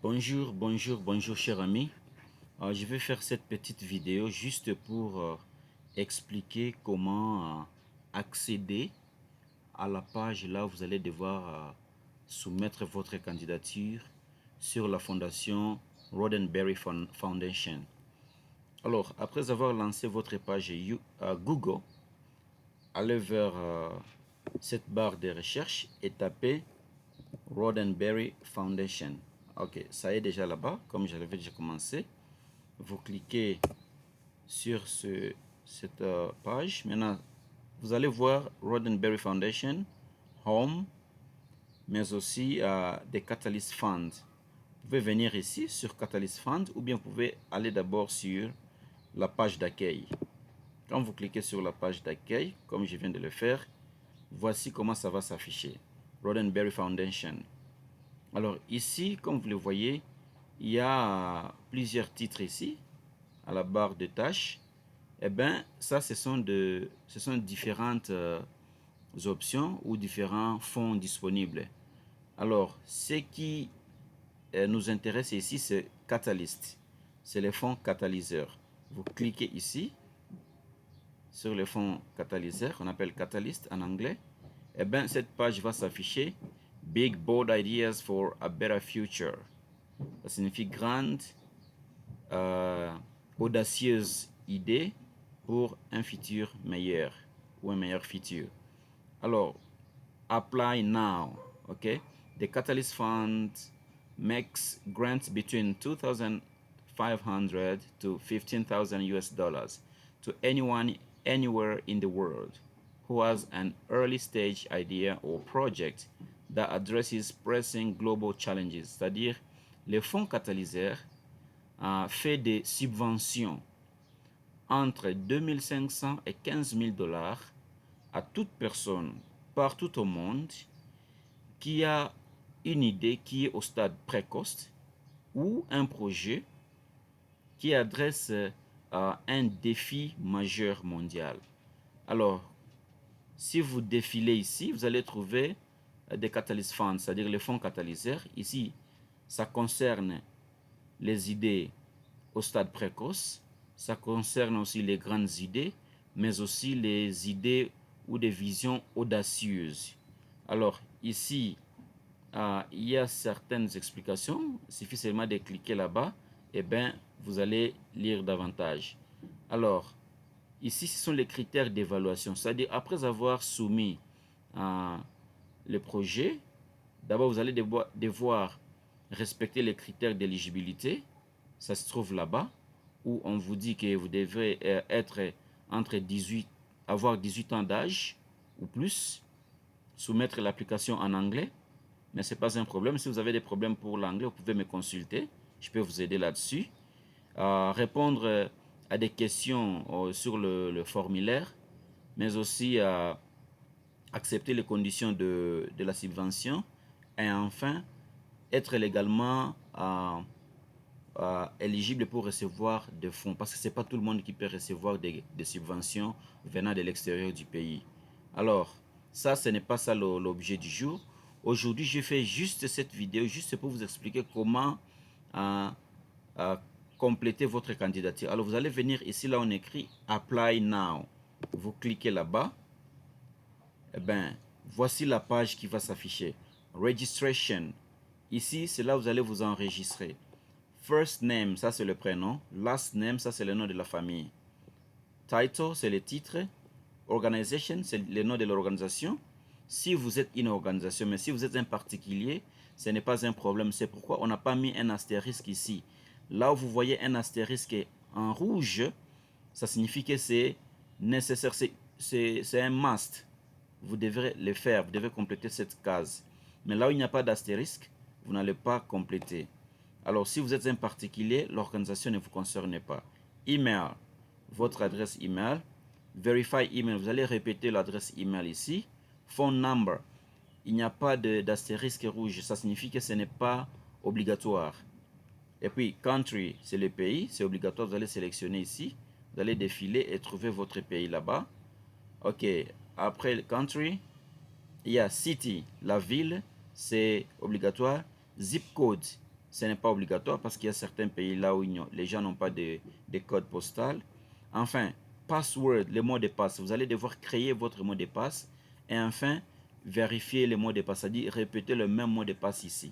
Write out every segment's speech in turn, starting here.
Bonjour chers amis. Je vais faire cette petite vidéo juste pour expliquer comment accéder à la page là où vous allez devoir soumettre votre candidature sur la fondation Roddenberry Foundation. Alors, après avoir lancé votre page Google, allez vers cette barre de recherche et tapez Roddenberry Foundation. Ok, ça est déjà là-bas, comme je l'avais déjà commencé. Vous cliquez sur cette page. Maintenant, vous allez voir Roddenberry Foundation, Home, mais aussi des Catalyst Funds. Vous pouvez venir ici sur Catalyst Funds ou bien vous pouvez aller d'abord sur la page d'accueil. Quand vous cliquez sur la page d'accueil, comme je viens de le faire, voici comment ça va s'afficher. Roddenberry Foundation. Alors ici, comme vous le voyez, il y a plusieurs titres ici, à la barre de tâches. Eh bien, ça, ce sont différentes options ou différents fonds disponibles. Alors, ce qui nous intéresse ici, c'est Catalyst. C'est les fonds catalyseurs. Vous cliquez ici, sur le fonds catalyseur, on appelle Catalyst en anglais. Eh bien, cette page va s'afficher Big Bold Ideas for a Better Future. Ça signifie grande, audacieuse idée pour un futur meilleur ou un meilleur futur. Alors, apply now, ok? The Catalyst Fund makes grants between 2,500 to 15,000 US dollars to anyone anywhere in the world who has an early stage idea or project that addresses pressing global challenges. C'est-à-dire, les fonds catalyseurs fait des subventions entre 2500 et 15 000 dollars à toute personne partout au monde qui a une idée qui est au stade précoce ou un projet qui adresse un défi majeur mondial. Alors, si vous défilez ici, vous allez trouver des catalyst funds, c'est-à-dire les fonds catalyseurs. Ici, ça concerne les idées au stade précoce, ça concerne aussi les grandes idées, mais aussi les idées ou des visions audacieuses. Alors, ici, il y a certaines explications. Il suffit seulement de cliquer là-bas, et bien, vous allez lire davantage. Alors, ici, ce sont les critères d'évaluation. C'est-à-dire, après avoir soumis le projet, d'abord, vous allez devoir respecter les critères d'éligibilité. Ça se trouve là-bas, où on vous dit que vous devrez être entre 18, avoir 18 ans d'âge ou plus, soumettre l'application en anglais, mais ce n'est pas un problème. Si vous avez des problèmes pour l'anglais, vous pouvez me consulter, je peux vous aider là-dessus. Répondre à des questions sur le formulaire, mais aussi accepter les conditions de la subvention, et enfin, être légalement éligible pour recevoir des fonds, parce que ce n'est pas tout le monde qui peut recevoir des subventions venant de l'extérieur du pays. Alors, ça, ce n'est pas ça l'objet du jour. Aujourd'hui, je fais juste cette vidéo, juste pour vous expliquer comment compléter votre candidature. Alors, vous allez venir ici, là on écrit « Apply now ». Vous cliquez là-bas. Eh bien, voici la page qui va s'afficher. Registration. Ici, c'est là où vous allez vous enregistrer. First name, ça c'est le prénom. Last name, ça c'est le nom de la famille. Title, c'est le titre. Organization, c'est le nom de l'organisation. Si vous êtes une organisation, mais si vous êtes un particulier, ce n'est pas un problème. C'est pourquoi on n'a pas mis un astérisque ici. Là où vous voyez un astérisque en rouge, ça signifie que c'est nécessaire, c'est un must. Vous devrez le faire, vous devez compléter cette case. Mais là où il n'y a pas d'astérisque, vous n'allez pas compléter. Alors, si vous êtes un particulier, l'organisation ne vous concerne pas. Email, votre adresse email. Verify email, vous allez répéter l'adresse email ici. Phone number, il n'y a pas d'astérisque rouge, ça signifie que ce n'est pas obligatoire. Et puis, country, c'est le pays, c'est obligatoire, vous allez sélectionner ici. Vous allez défiler et trouver votre pays là-bas. Ok, après le country, il y a city, la ville, c'est obligatoire. Zip code, ce n'est pas obligatoire parce qu'il y a certains pays là où les gens n'ont pas de code postal. Enfin, password, le mot de passe. Vous allez devoir créer votre mot de passe. Et enfin, vérifier le mot de passe, c'est-à-dire répéter le même mot de passe ici.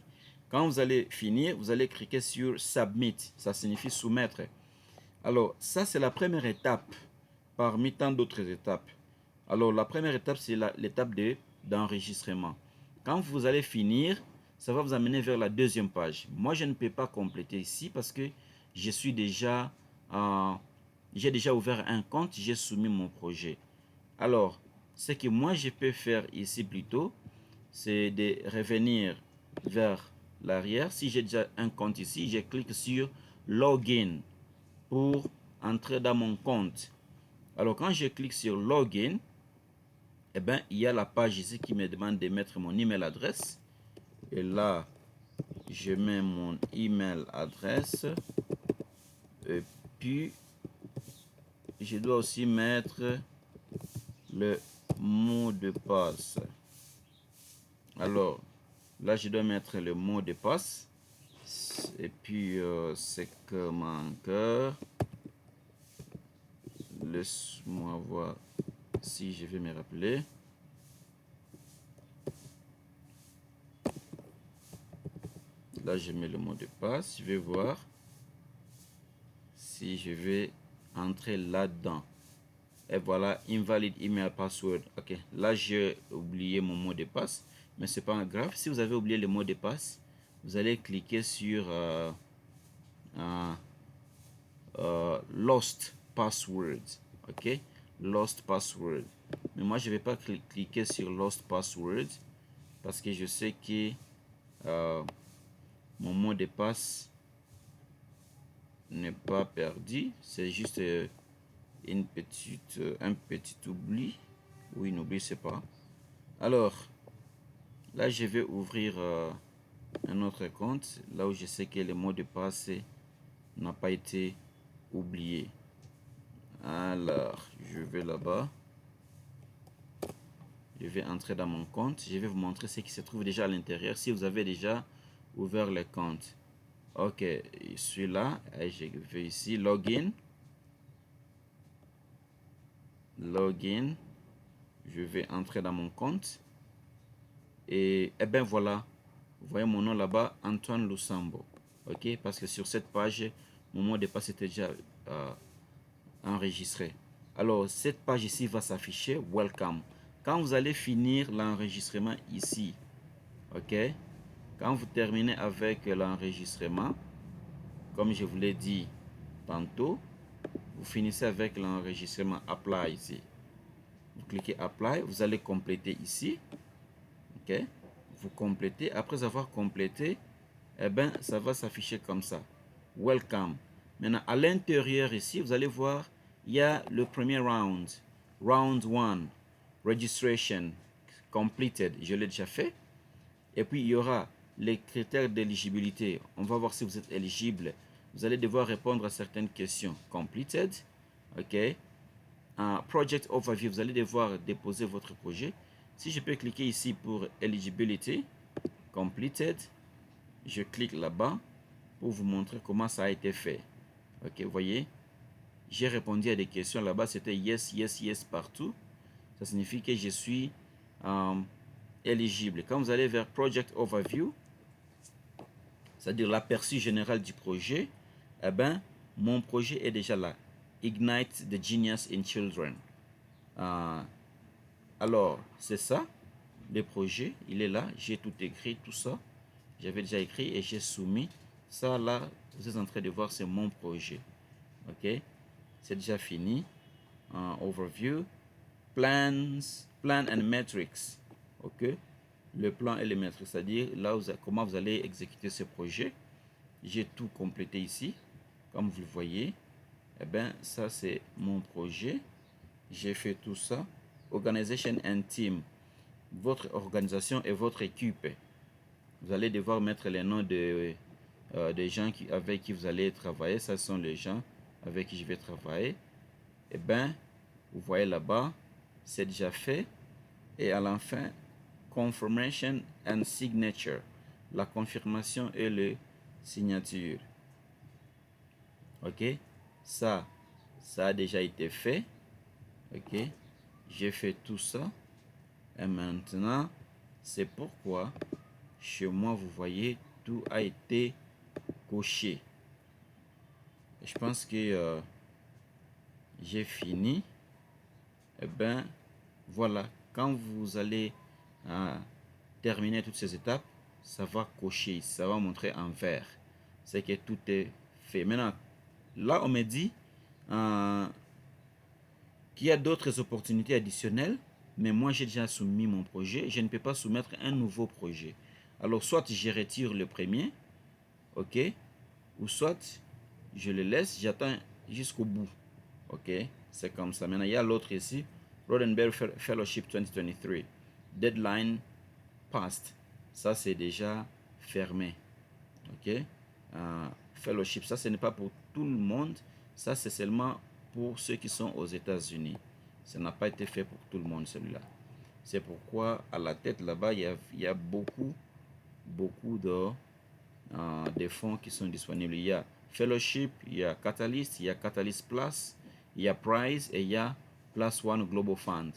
Quand vous allez finir, vous allez cliquer sur Submit. Ça signifie soumettre. Alors, ça, c'est la première étape parmi tant d'autres étapes. Alors, la première étape, c'est l'étape d'enregistrement. Quand vous allez finir, ça va vous amener vers la deuxième page. Moi, je ne peux pas compléter ici parce que je suis déjà, j'ai déjà ouvert un compte, j'ai soumis mon projet. Alors, ce que moi, je peux faire ici plutôt, c'est de revenir vers l'arrière. Si j'ai déjà un compte ici, je clique sur Login pour entrer dans mon compte. Alors, quand je clique sur Login, eh bien, il y a la page ici qui me demande de mettre mon email adresse. Et là, je mets mon email adresse. Et puis, je dois aussi mettre le mot de passe. Alors, là, je dois mettre le mot de passe. Et puis, c'est que mon cœur. Laisse-moi voir si je vais me rappeler. Là, je mets le mot de passe. Je vais voir si je vais entrer là-dedans. Et voilà, invalid email password. Ok, là, j'ai oublié mon mot de passe. Mais c'est pas grave. Si vous avez oublié le mot de passe, vous allez cliquer sur Lost Password. Ok, Lost Password. Mais moi, je vais pas cliquer sur Lost Password parce que je sais que mon mot de passe n'est pas perdu. C'est juste un petit oubli. Oui, n'oublie pas. Alors, là, je vais ouvrir un autre compte. Là où je sais que le mot de passe n'a pas été oublié. Alors, je vais là-bas. Je vais entrer dans mon compte. Je vais vous montrer ce qui se trouve déjà à l'intérieur. Si vous avez déjà ouvert le compte. Ok, je suis là. Et je vais ici, login. Login. Je vais entrer dans mon compte. Et bien voilà. Vous voyez mon nom là-bas, Antoine Lusambo. Ok, parce que sur cette page, mon mot de passe était déjà enregistré. Alors, cette page ici va s'afficher Welcome. Quand vous allez finir l'enregistrement ici, ok, quand vous terminez avec l'enregistrement, comme je vous l'ai dit tantôt, vous finissez avec l'enregistrement Apply ici. Vous cliquez Apply, vous allez compléter ici, ok, vous complétez. Après avoir complété, eh bien, ça va s'afficher comme ça. Welcome. Maintenant, à l'intérieur ici, vous allez voir, il y a le premier round. Round 1. Registration. Completed. Je l'ai déjà fait. Et puis, il y aura les critères d'éligibilité. On va voir si vous êtes éligible. Vous allez devoir répondre à certaines questions. Completed. OK. Project Overview. Vous allez devoir déposer votre projet. Si je peux cliquer ici pour Eligibility. Completed. Je clique là-bas pour vous montrer comment ça a été fait. Ok, vous voyez, j'ai répondu à des questions là-bas, c'était yes, yes, yes partout. Ça signifie que je suis éligible. Quand vous allez vers Project Overview, c'est-à-dire l'aperçu général du projet, eh ben, mon projet est déjà là. Ignite the Genius in Children. Alors, c'est ça, le projet, il est là, j'ai tout écrit, tout ça. J'avais déjà écrit et j'ai soumis. Ça là, vous êtes en train de voir, c'est mon projet. Ok, c'est déjà fini. Overview, plan and metrics. Ok, le plan et les métriques, c'est-à-dire là comment vous allez exécuter ce projet. J'ai tout complété ici, comme vous le voyez. Eh bien, ça c'est mon projet. J'ai fait tout ça. Organization and team, votre organisation et votre équipe. Vous allez devoir mettre les noms des gens avec qui vous allez travailler. Ça sont les gens avec qui je vais travailler. Et bien, vous voyez là-bas, c'est déjà fait. Et à la fin, confirmation and signature. La confirmation et signature. Ok, ça a déjà été fait. Ok, j'ai fait tout ça. Et maintenant, c'est pourquoi chez moi, vous voyez, tout a été coché. Je pense que j'ai fini. Et ben voilà, quand vous allez terminer toutes ces étapes, ça va cocher, ça va montrer en vert. C'est que tout est fait. Maintenant, là, on me dit qu'il y a d'autres opportunités additionnelles, mais moi, j'ai déjà soumis mon projet. Je ne peux pas soumettre un nouveau projet. Alors, soit je retire le premier, ok, ou soit je le laisse, j'attends jusqu'au bout, ok. C'est comme ça. Maintenant, il y a l'autre ici, Roddenberry Fellowship 2023, deadline passed. Ça, c'est déjà fermé, ok. Fellowship, ça, ce n'est pas pour tout le monde. Ça, c'est seulement pour ceux qui sont aux États-Unis. Ça n'a pas été fait pour tout le monde, celui-là. C'est pourquoi, à la tête, là-bas, il y a beaucoup de fonds qui sont disponibles. Il y a Fellowship, il y a Catalyst Plus, il y a Prize et il y a Plus One Global Fund.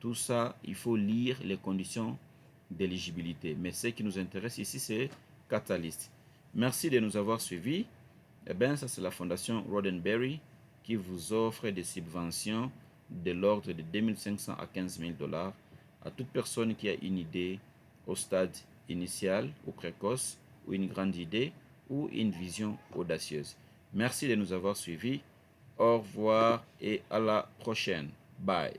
Tout ça, il faut lire les conditions d'éligibilité. Mais ce qui nous intéresse ici, c'est Catalyst. Merci de nous avoir suivis. Eh bien, ça, c'est la fondation Roddenberry qui vous offre des subventions de l'ordre de 2500 à 15 000 dollars à toute personne qui a une idée au stade initial ou précoce, ou une grande idée, ou une vision audacieuse. Merci de nous avoir suivis. Au revoir et à la prochaine. Bye.